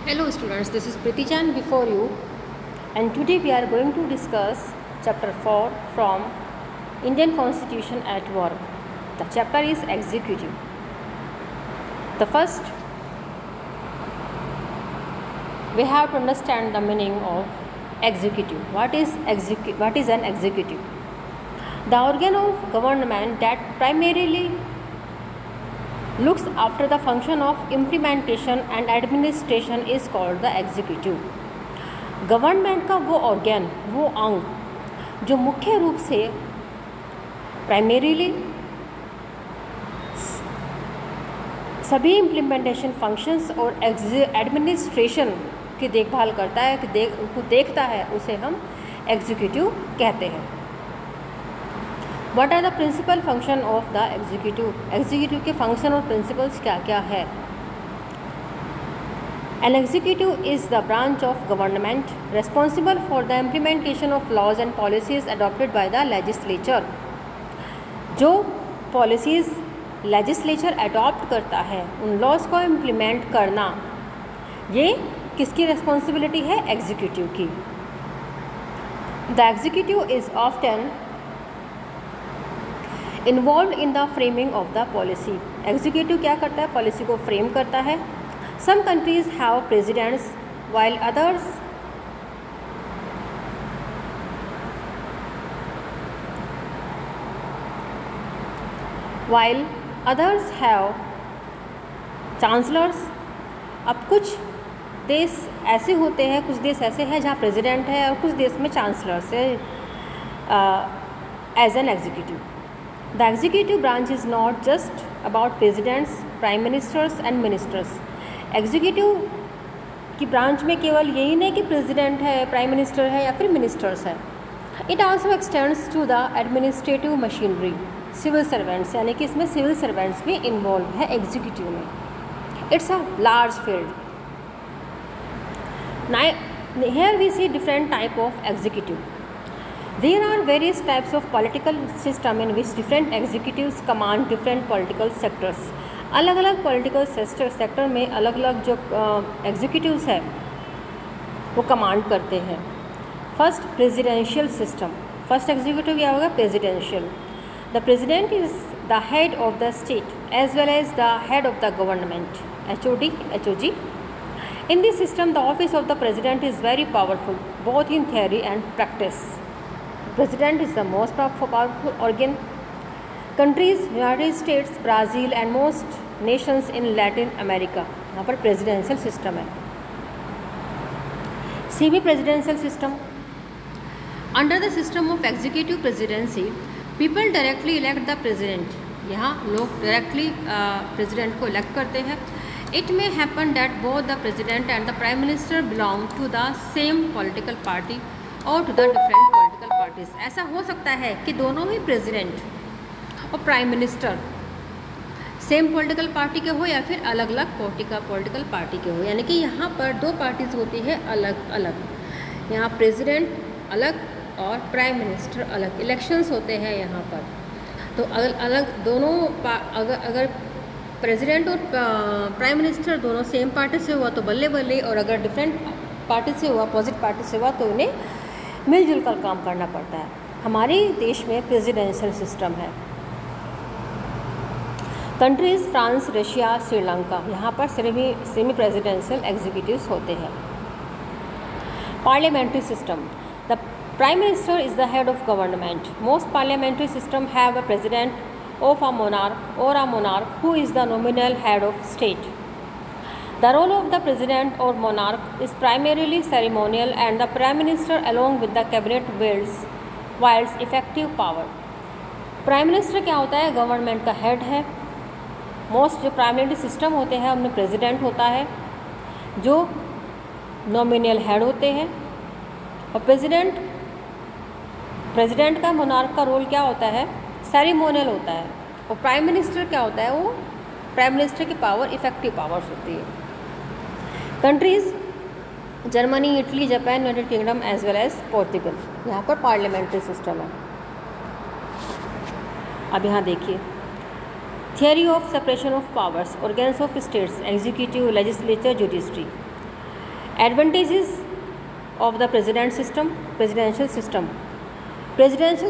Hello students, this is Priti Chan before you, and today we are going to discuss chapter 4 from Indian Constitution at Work. The chapter is Executive. The first, we have to understand the meaning of executive. What is an executive? The organ of government that primarily looks after the function of implementation and administration is called the executive. Government का वो organ, वो अंग जो मुख्य रूप से primarily सभी implementation functions और एडमिनिस्ट्रेशन की देखभाल करता है, देखता है, उसे हम एग्जीक्यूटिव कहते हैं. What are the principal function of the executive? Executive के फंक्शन और प्रिंसिपल्स क्या क्या है? An executive is the branch of government responsible for the implementation of laws and policies adopted by the legislature. जो policies legislature adopt करता है, उन laws को इम्प्लीमेंट करना, ये किसकी रिस्पॉन्सिबिलिटी है? एग्जीक्यूटिव की. The executive is often involve in the framing of the policy. Executive क्या करता है? पॉलिसी को फ्रेम करता है. Some countries have presidents while others have chancellors. अब कुछ देश ऐसे होते हैं, कुछ देश ऐसे हैं जहाँ प्रेसिडेंट है और कुछ देश में चांसलर्स है as an executive. The executive branch is not just about presidents, prime ministers and ministers. Executive की ब्रांच में केवल यही नहीं कि प्रेसिडेंट है, प्राइम मिनिस्टर है या फिर मिनिस्टर्स है. It also extends to the administrative machinery, civil servants, यानी कि इसमें सिविल सर्वेंट्स भी इन्वॉल्व है एग्जीक्यूटिव में. It's a large field. Now here we see different type of executive. There are various types of political system in which different executives command different political sectors. अलग अलग political sector में अलग अलग जो executives हैं वो command करते हैं. First, presidential system. First executive क्या होगा? Presidential. The president is the head of the state as well as the head of the government. HOG. In this system, the office of the president is very powerful, both in theory and practice. President is the most powerful organ. Countries, United States, Brazil and most nations in Latin America, यहाँ पर presidential system है. Semi-presidential system. Under the system of executive presidency, people directly elect the president. यहाँ लोग directly president को elect करते हैं. It may happen that both the president and the prime minister belong to the same political party और to the different political parties. ऐसा हो सकता है कि दोनों ही प्रेसिडेंट और prime minister same political party के हो या फिर अलग अलग पॉलिटिकल पार्टी के हो. यानी कि यहाँ पर दो पार्टीज होती है अलग अलग. यहाँ प्रेसिडेंट अलग और प्राइम मिनिस्टर अलग. इलेक्शंस होते हैं यहाँ पर, तो अलग दोनों अगर प्रेसिडेंट और प्राइम मिनिस्टर दोनों सेम पार्टी से हुआ तो बल्ले बल्ले, और अगर डिफरेंट पार्टी से हुआ, अपोजिट पार्टी से हुआ, तो उन्हें मिलजुल कर काम करना पड़ता है. हमारे देश में प्रेसिडेंशियल सिस्टम है. कंट्रीज़ फ्रांस, रशिया, श्रीलंका, यहाँ पर सेमी प्रेसिडेंशियल एग्जीक्यूटिव्स होते हैं. Parliamentary system. The prime minister is the head of government. Most parliamentary system have a president of a monarch who is the nominal head of state. The role of the president or monarch is primarily ceremonial and the prime minister along with the cabinet wields effective power. Prime minister क्या होता है? Government का head है. Most जो primary system होते हैं उनमें president होता है जो नॉमिनल हेड होते हैं, और प्रेसिडेंट का मोनार्क का रोल क्या होता है? सेरेमोनियल होता है. और प्राइम मिनिस्टर क्या होता है? वो प्राइम मिनिस्टर की पावर इफेक्टिव पावर्स होती है. Countries Germany, Italy, Japan, United Kingdom as well as Portugal, यहाँ पर पार्लियामेंट्री सिस्टम है. अब यहाँ देखिए, theory of separation of powers, organs of states, executive, legislature, judiciary. Advantages of the presidential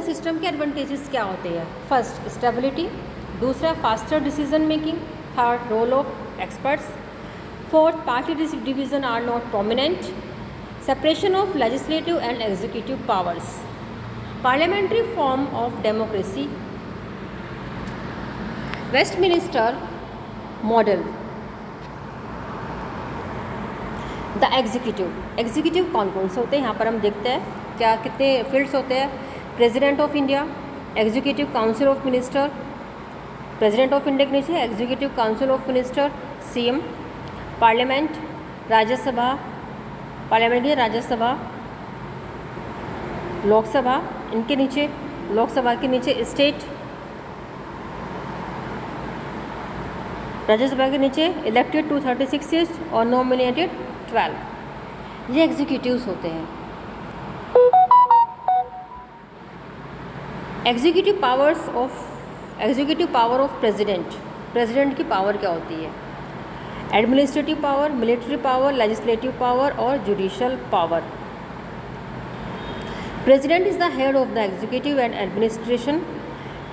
system के advantages क्या होते हैं? First, stability. दूसरा, faster decision making. Third, role of experts. Fourth, party division are not prominent. Separation of legislative and executive powers. Parliamentary form of democracy. Westminster model. The executive कौन कौन से होते हैं यहाँ पर हम देखते हैं क्या कितने फील्ड्स होते हैं। President of India, executive council of minister, president of India के नीचे executive council of minister CM, parliament, Rajya Sabha, parliament की राज्यसभा, लोकसभा, इनके नीचे लोकसभा के नीचे स्टेट, राज्यसभा के नीचे इलेक्टेड 236 सीट्स और नॉमिनेटेड 12। ये एग्जीक्यूटिव्स होते हैं। एग्जीक्यूटिव पावर ऑफ प्रेसिडेंट की पावर क्या होती है? Administrative power, military power, legislative power और judicial power. President is the head of the executive and administration.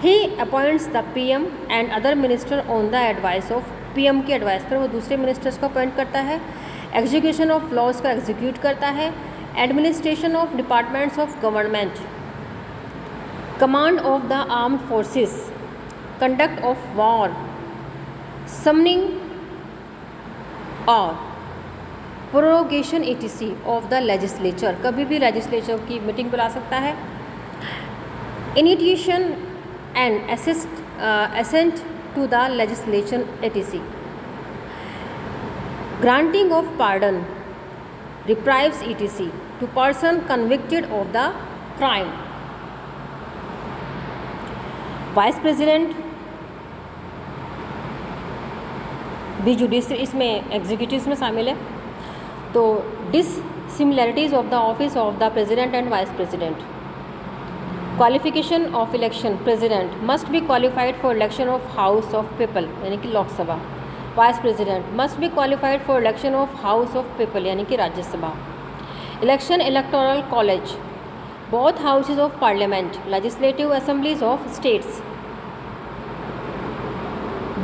He appoints the PM and other minister on the advice of PM के advice पर वो दूसरे ministers को appoint करता है। Execution of laws का execute करता है। Administration of departments of government, command of the armed forces, conduct of war, summoning और prorogation etc of the legislature, कभी भी लेजिस्लेचर की मीटिंग बुला सकता है। Initiation and assent to the legislation etc, granting of pardon, reprieves etc to person convicted of the crime. Vice president भी judiciary इसमें executives में शामिल है। तो dissimilarities of the office of the president and vice president. Qualification of election, president must be qualified for election of house of people यानी कि Lok Sabha. Vice president must be qualified for election of house of people यानी कि Rajya Sabha. Election electoral college, both houses of parliament, legislative assemblies of states,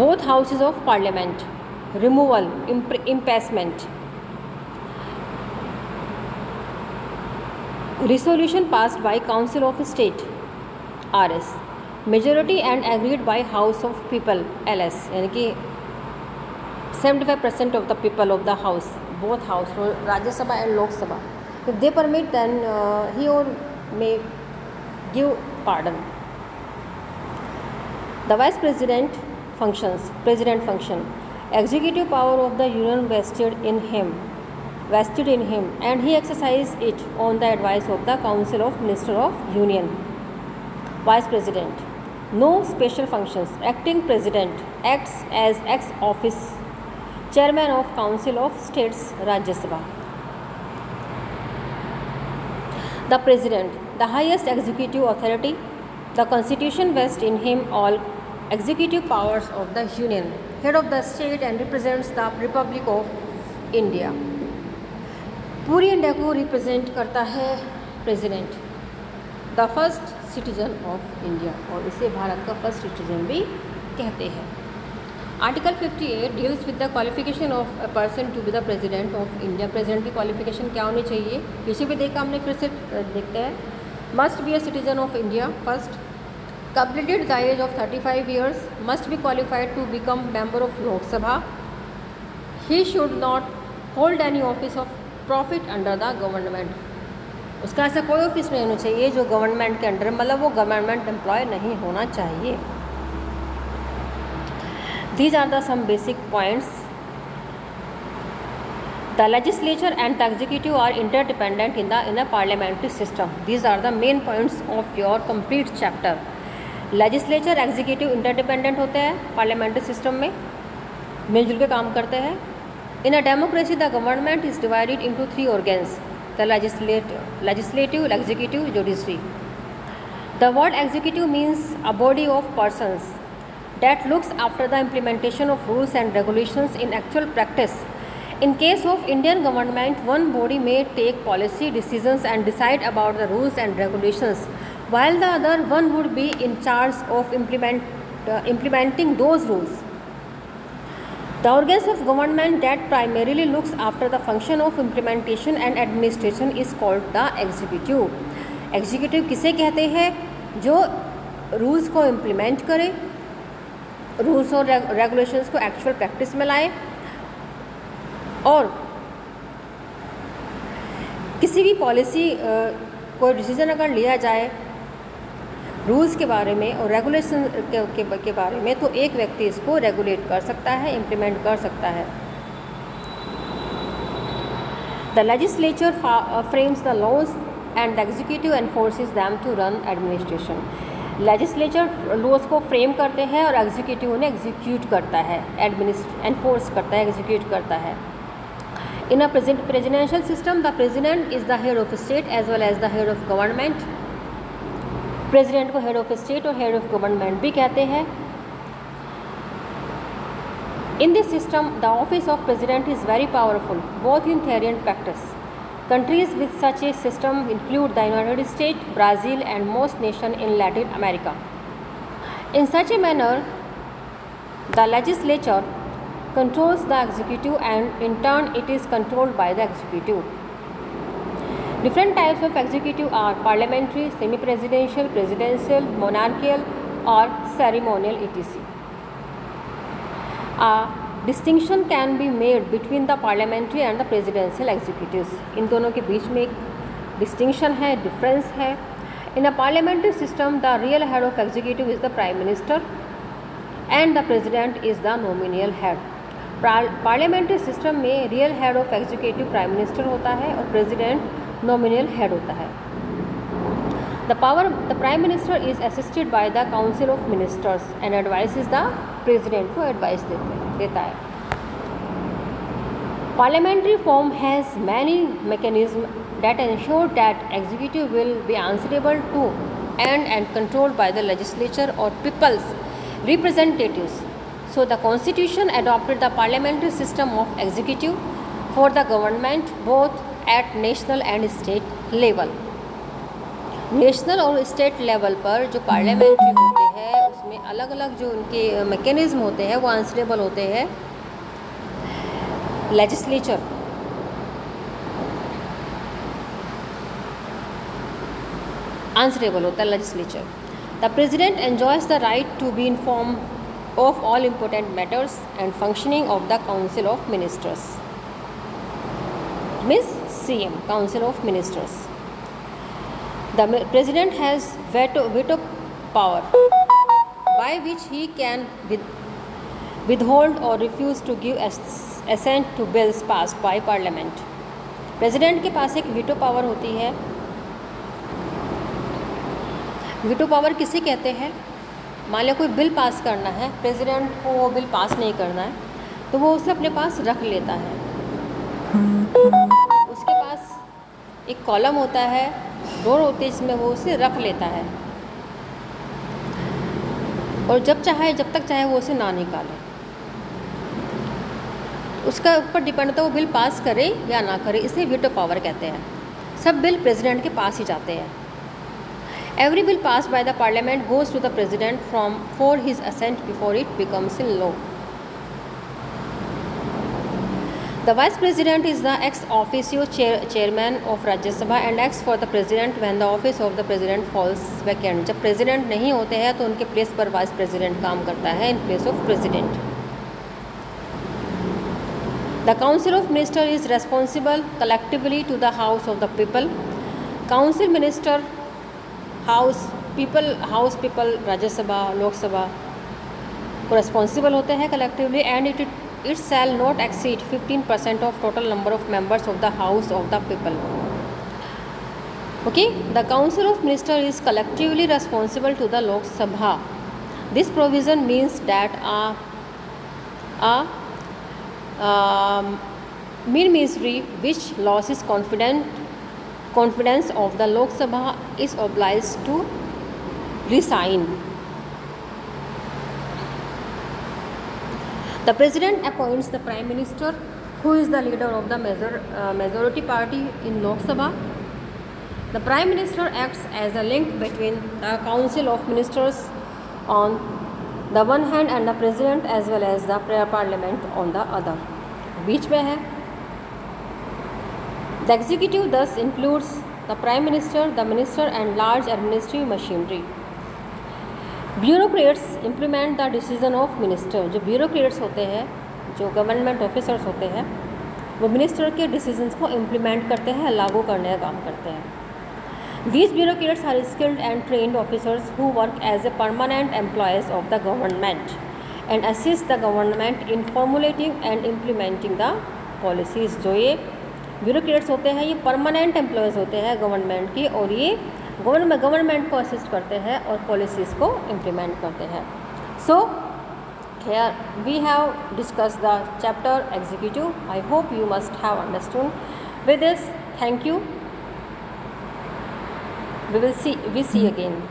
both houses of parliament, removal, impeachment, resolution passed by council of state RS, majority and agreed by house of people LS यानी कि 75% of the people of the house, both house, Rajya Sabha and लोक सभा, if they permit then he or may give pardon. The vice president functions, president function, executive power of the union vested in him and he exercises it on the advice of the council of minister of union. Vice president, no special functions. Acting president acts as ex office chairman of council of states Rajya Sabha. The president, the highest executive authority. The constitution vests in him all executive powers of the union, head of the state and represents the republic of India. पूरी India को represent करता है president, the first citizen of India, और इसे भारत का first citizen भी कहते हैं। Article 58 deals with the qualification of a person to be the president of India. President की क्वालिफिकेशन क्या होनी चाहिए? पीछे भी देखा हमने, फिर से देखते हैं। Must be a citizen of India first, completed the age of 35 years, must be qualified to become member of Lok Sabha. He should not hold any office of profit under the government. उसका ऐसा कोई office नहीं होना चाहिए जो government के under, मतलब वो गवर्नमेंट एम्प्लॉय नहीं होना चाहिए। These are the some basic points. The legislature and the executive are interdependent in a parliamentary system. These are the main points of your complete chapter. Legislature executive interdependent होते हैं parliamentary system में, मिलजुल के काम करते हैं। In a democracy the government is divided into 3 organs, the legislative, executive, judiciary. The word executive means a body of persons that looks after the implementation of rules and regulations in actual practice In case of Indian government, one body may take policy decisions and decide about the rules and regulations, while the other one would be in charge of implementing those rules. The organs of government that primarily looks after the function of implementation and administration is called the executive. Executive किसे कहते हैं? जो rules को implement करे, rules और regulations को actual practice में लाए, और किसी भी पॉलिसी कोई डिसीजन अगर लिया जाए रूल्स के बारे में और रेगुलेशन के बारे में, तो एक व्यक्ति इसको रेगुलेट कर सकता है, इम्प्लीमेंट कर सकता है. The legislature frames the laws and the executive enforces them to run administration. Legislature laws को फ्रेम करते हैं और एग्जीक्यूटिव उन्हें एग्जीक्यूट करता है, एनफोर्स करता है, एग्जीक्यूट करता है. In a presidential system, the president is the head of state as well as the head of government. President को head of state और head of government भी कहते हैं. In this system, the office of president is very powerful, both in theory and practice. Countries with such a system include the United States, Brazil, and most nations in Latin America. In such a manner, the legislature controls the executive, and in turn it is controlled by the executive. Different types of executive are parliamentary, semi-presidential, presidential, monarchical or ceremonial etc. A distinction can be made between the parliamentary and the presidential executives. इन दोनों के बीच में एक distinction है, difference है. In a parliamentary system, the real head of executive is the prime minister and the president is the nominal head. Parliamentary system में real head of executive prime minister होता है और प्रेसिडेंट नॉमिनल हेड होता है. The prime minister is assisted by the council of ministers and advises the president को advice देता है. Parliamentary form has many mechanism that ensure that executive will be answerable to and controlled by the legislature or people's representatives. So the constitution adopted the parliamentary system of executive for the government both at national and state level. National और state level पर जो parliamentary होते हैं उसमें अलग अलग जो उनके मैकेनिज्म होते हैं वो आंसरेबल होते हैं लेजिस्लेचर. आंसरेबल होता है legislature. The president enjoys the right to be inform of all important matters and functioning of the Council of Ministers. Means CM, Council of Ministers. The President has veto power by which he can withhold or refuse to give assent to bills passed by Parliament. President के पास एक veto power होती है. veto power किसे कहते हैं? मान लिया कोई बिल पास करना है, प्रेसिडेंट को वो बिल पास नहीं करना है तो वो उसे अपने पास रख लेता है. उसके पास एक कॉलम होता है, ड्रॉर होती है जिसमें वो उसे रख लेता है और जब तक चाहे वो उसे ना निकाले. उसका ऊपर डिपेंड होता है वो बिल पास करे या ना करे. इसे वीटो पावर कहते हैं. सब बिल प्रेसिडेंट के पास ही जाते हैं. Every bill passed by the parliament goes to the president for his assent before it becomes a law. The vice president is the ex officio chairman of Rajya Sabha and acts for the president when the office of the president falls vacant. जब president नहीं होते हैं तो उनके place पर vice president काम करता है in place of president. The council of minister is responsible collectively to the house of the people. Council minister house people Rajya Sabha Lok Sabha को रिस्पॉन्सिबल होते हैं collectively and it shall not exceed 15% of total number of members of the house of the people. Okay, the council of minister is collectively responsible to the Lok Sabha. This provision means that mean misery which loses confidence of the Lok Sabha is obliged to resign. The President appoints the Prime Minister Who is the leader of the majority party in Lok Sabha? The Prime Minister acts as a link between the Council of Ministers on the one hand and the President as well as the Parliament on the other. बीच में है. The executive thus includes the Prime Minister, the Minister and large administrative machinery. Bureaucrats implement the decision of Minister. जो bureaucrats होते हैं, जो government officers होते हैं, वो minister के डिसीजंस को इम्प्लीमेंट करते हैं, लागू करने का काम करते हैं. These bureaucrats are skilled and trained officers who work as a permanent employees of the government and assist the government in formulating and implementing the policies. जो ये bureaucrats होते हैं, ये permanent employees होते हैं गवर्नमेंट की, और ये गवर्नमेंट को असिस्ट करते हैं और पॉलिसीज़ को इम्प्लीमेंट करते हैं. So here we have discussed the chapter executive. I hope you must have understood. With this, thank you. We see again.